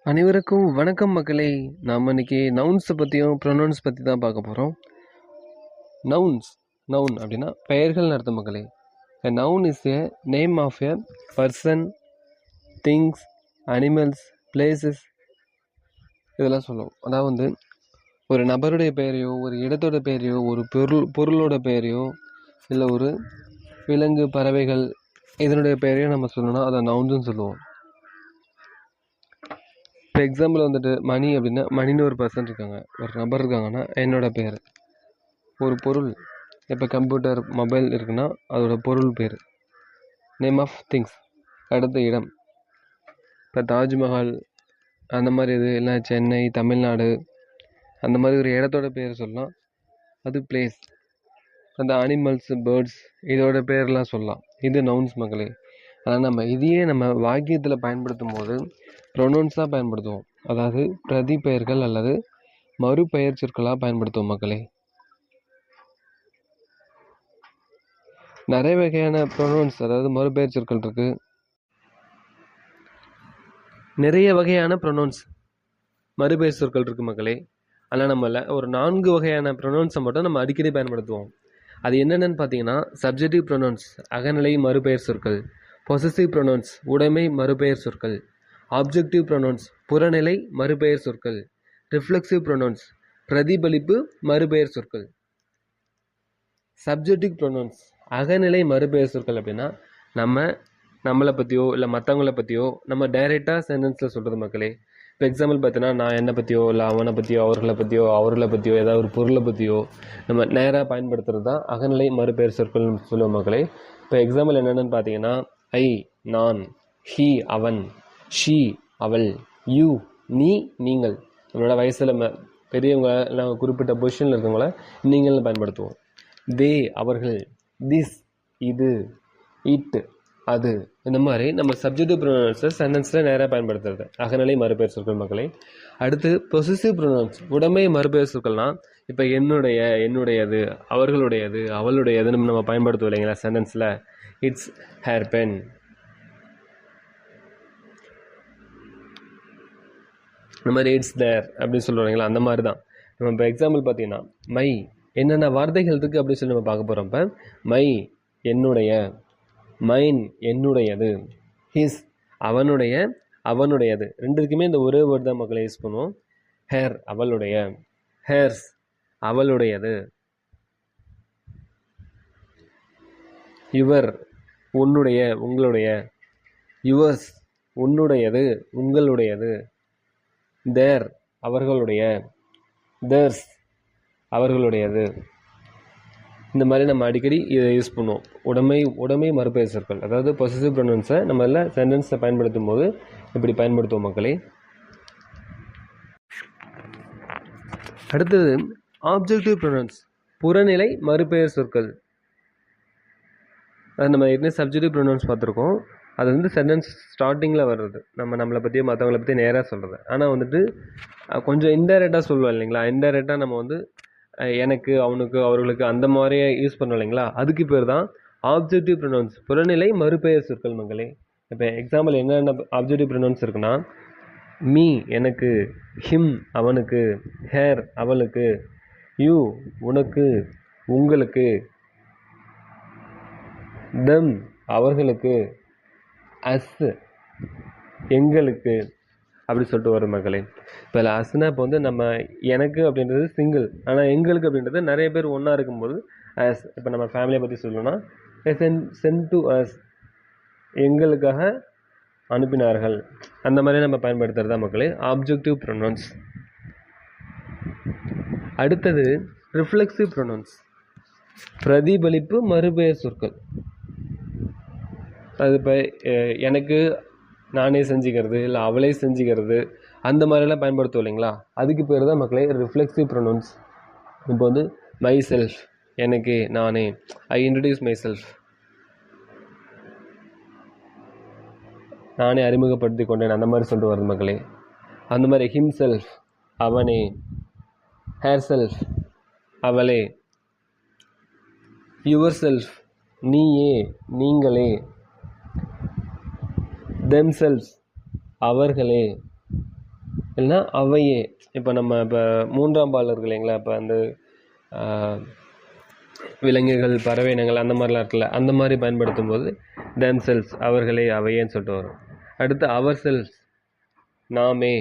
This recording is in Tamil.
அனைவருக்கும் வணக்கம் மக்களே. நாம் இன்னைக்கு நவுன்ஸை பற்றியும் ப்ரொனவுன்ஸ் பற்றி தான் பார்க்க போகிறோம். நவுன் அப்படின்னா பெயர்கள் அர்த்தம் மக்களே. A noun is a name of a person, things, animals, places இதெல்லாம் சொல்லுவோம். அதாவது ஒரு நபருடைய பெயரையோ, ஒரு இடத்தோட பெயரையோ, ஒரு பொருளோட பெயரையோ, இல்லை ஒரு விலங்கு, பறவைகள் இதனுடைய பெயரையோ நம்ம சொல்லணும்னா அதை நவுன்ஸ்னு சொல்லுவோம். இப்போ எக்ஸாம்பிள் மணி அப்படின்னா மணின்னு ஒரு பர்சன் இருக்காங்க, ஒரு நபர் இருக்காங்கன்னா என்னோட பேர். ஒரு பொருள், இப்போ கம்ப்யூட்டர், மொபைல் இருக்குன்னா அதோட பொருள் பேர், நேம் ஆஃப் திங்ஸ். அடுத்த இடம், இப்போ தாஜ்மஹால் அந்த மாதிரி இது இல்லை, சென்னை, தமிழ்நாடு அந்த மாதிரி ஒரு இடத்தோட பேர் சொல்லலாம், அது பிளேஸ். அந்த அனிமல்ஸ், பேர்ட்ஸ் இதோட பேர்லாம் சொல்லலாம். இது நவுன்ஸ் மக்களே. ஆனால் நம்ம வாக்கியத்தில் பயன்படுத்தும் போது ப்ரொனவுன்ஸாக பயன்படுத்துவோம். அதாவது பிரதி பெயர்கள் அல்லது மறுபெயர் சொற்களாக பயன்படுத்துவோம் மக்களே. நிறைய வகையான ப்ரொனவுன்ஸ், அதாவது மறுபெயர் சொற்கள் இருக்கு. நிறைய வகையான ப்ரொனவுன்ஸ், மறுபெயர் சொற்கள் இருக்கு மக்களே. ஆனால் நம்மள ஒரு 4 வகையான ப்ரொனவுன்ஸை மட்டும் நம்ம அடிக்கடி பயன்படுத்துவோம். அது என்னென்னு பார்த்தீங்கன்னா, சப்ஜெக்டிவ் ப்ரொனவுன்ஸ் அகநிலை மறுபெயர் சொற்கள், பொசசிவ் ப்ரொனவுன்ஸ் உடைமை மறுபெயர் சொற்கள், ஆப்ஜெக்டிவ் ப்ரொனவுன்ஸ் புறநிலை மறுபெயர் சொற்கள், ரிஃப்ளெக்சிவ் ப்ரொனவுன்ஸ் பிரதிபலிப்பு மறுபெயர் சொற்கள். சப்ஜெக்டிவ் ப்ரொனவுன்ஸ் அகநிலை மறுபெயர் சொற்கள் அப்படின்னா நம்மளை பற்றியோ இல்லை மற்றவங்கள பற்றியோ நம்ம டைரெக்டாக சென்டென்ஸில் சொல்கிறது மக்களே. இப்போ எக்ஸாம்பிள் பார்த்தீங்கன்னா, நான் என்னை பற்றியோ இல்லை அவனை பற்றியோ அவர்களை பற்றியோ ஏதாவது ஒரு பொருளை பற்றியோ நம்ம நேராக பயன்படுத்துகிறது தான் அகநிலை மறுபெயர் சொற்கள்னு சொல்லுவோம் மக்களே. இப்போ எக்ஸாம்பிள் என்னென்னு பார்த்தீங்கன்னா, ஐ நான், ஹீ அவன், ஷீ அவள், யூ நீ நீங்கள். நம்மளோட வயசில் பெரியவங்க இல்லை குறிப்பிட்ட பொசிஷனில் இருக்கவங்கள நீங்கள்னு பயன்படுத்துவோம். தே அவர்கள், திஸ் இது, இட் அது. இந்த மாதிரி நம்ம சப்ஜெக்டிவ் ப்ரொனவுன்ஸை சென்டென்ஸில் நேராக பயன்படுத்துறது அகநிலை மறுபெயர் சொற்கள் மக்களே. அடுத்து பொசசிவ் ப்ரொனவுன்ஸ் உடைமை மறுபெயர் சொற்கள்னால், இப்போ என்னுடையது, அவர்களுடையது, அவளுடையதுன்னு நம்ம பயன்படுத்துவோம் இல்லைங்களா சென்டென்ஸில். இட்ஸ் ஹேர் பென், இந்த மாதிரி இட்ஸ் தேர் அப்படின்னு சொல்லுவாங்களா, அந்த மாதிரி தான். நம்ம இப்போ எக்ஸாம்பிள் பார்த்தீங்கன்னா, மை என்னென்ன வார்த்தைகள் இருக்குது அப்படின்னு சொல்லி நம்ம பார்க்க போகிறோம். இப்போ மை என்னுடைய, மைன் என்னுடையது, ஹிஸ் அவனுடையது. ரெண்டுக்குமே இந்த ஒரே வேர்டு தான் மக்களை யூஸ் பண்ணுவோம். ஹேர் அவளுடைய, ஹேர்ஸ் அவளுடையது, யுவர் உன்னுடைய உங்களுடைய, யுவர்ஸ் உன்னுடையது உங்களுடையது, தேர் அவர்களுடைய, தேர்ஸ் அவர்களுடையது. இந்த மாதிரி நம்ம அடிக்கடி இதை யூஸ் பண்ணுவோம். உடைமை மறுபெயர் சொற்கள், அதாவது பொசசிவ் ப்ரொனவுன்ஸை நம்ம எல்லாம் சென்டென்ஸில் பயன்படுத்தும் போது இப்படி பயன்படுத்துவோம் மக்களே. அடுத்தது ஆப்ஜெக்டிவ் ப்ரொனவுன்ஸ் புறநிலை மறுபெயர் சொற்கள். அது நம்ம ஏற்கனவே சப்ஜெக்டிவ் ப்ரொனவுன்ஸ் பார்த்துருக்கோம். அது சென்டென்ஸ் ஸ்டார்டிங்கில் வர்றது, நம்மளை பற்றியோ மற்றவங்களை பற்றி நேராக சொல்கிறது. ஆனால் கொஞ்சம் இன்டைரக்டாக சொல்லுவோம் இல்லைங்களா. இன்டைரக்டாக நம்ம எனக்கு, அவனுக்கு, அவர்களுக்கு அந்த மாதிரியே யூஸ் பண்ணோம் இல்லைங்களா. அதுக்கு பேர் தான் ஆப்ஜெக்டிவ் ப்ரொனவுன்ஸ் புறநிலை மறுபெயர் சொற்கள் மக்களே. இப்போ எக்ஸாம்பிள் என்னென்ன ஆப்ஜெக்டிவ் ப்ரொனவுன்ஸ் இருக்குன்னா, மீ எனக்கு, ஹிம் அவனுக்கு, ஹேர் அவளுக்கு, யூ உனக்கு உங்களுக்கு, தெம் அவர்களுக்கு, அஸ் எங்களுக்கு அப்படி சொல்லிட்டு வரும் மக்களே. இப்போ அஸ்னா இப்போ நம்ம எனக்கு அப்படின்றது சிங்கிள், ஆனால் எங்களுக்கு அப்படின்றது நிறைய பேர் ஒன்றா இருக்கும்போது அஸ். இப்போ நம்ம ஃபேமிலியை பற்றி சொல்லணும்னா சென்ட் டு அஸ், எங்களுக்காக அனுப்பினார்கள். அந்த மாதிரி நம்ம பயன்படுத்துறது தான் மக்களே ஆப்ஜெக்டிவ் ப்ரொனவுன்ஸ். அடுத்தது ரிஃப்ளெக்சிவ் ப்ரொனவுன்ஸ் பிரதிபலிப்பு மறுபெயர் சொற்கள். அது இப்போ எனக்கு நானே செஞ்சுக்கிறது, இல்லை அவளே செஞ்சுக்கிறது, அந்த மாதிரிலாம் பயன்படுத்துவோம் இல்லைங்களா. அதுக்கு பேர் தான் மக்களே ரிஃப்ளெக்சிவ் ப்ரொனவுன்ஸ். இப்போ மை செல்ஃப் எனக்கு நானே, ஐ இன்ட்ரடியூஸ் மை செல்ஃப் நானே அறிமுகப்படுத்தி கொண்டேன், அந்த மாதிரி சொல்லிட்டு வருது மக்களே. அந்த மாதிரி ஹிம் செல்ஃப் அவனே, ஹேர் செல்ஃப் அவளே, யுவர் செல்ஃப் நீயே நீங்களே, themselves அவர்களே, இல்லைன்னா அவையே. இப்போ நம்ம இப்போ 3ஆம் பால் இருக்கு இல்லைங்களா, இப்போ அந்த விலங்குகள், பறவை இனங்கள் அந்த மாதிரிலாம் இருக்குல்ல, அந்த மாதிரி பயன்படுத்தும் போது தெம் செல்ஸ் அவர்களே, அவையேன்னு சொல்லிட்டு வரும். அடுத்து அவர் செல்ஸ் நாமே,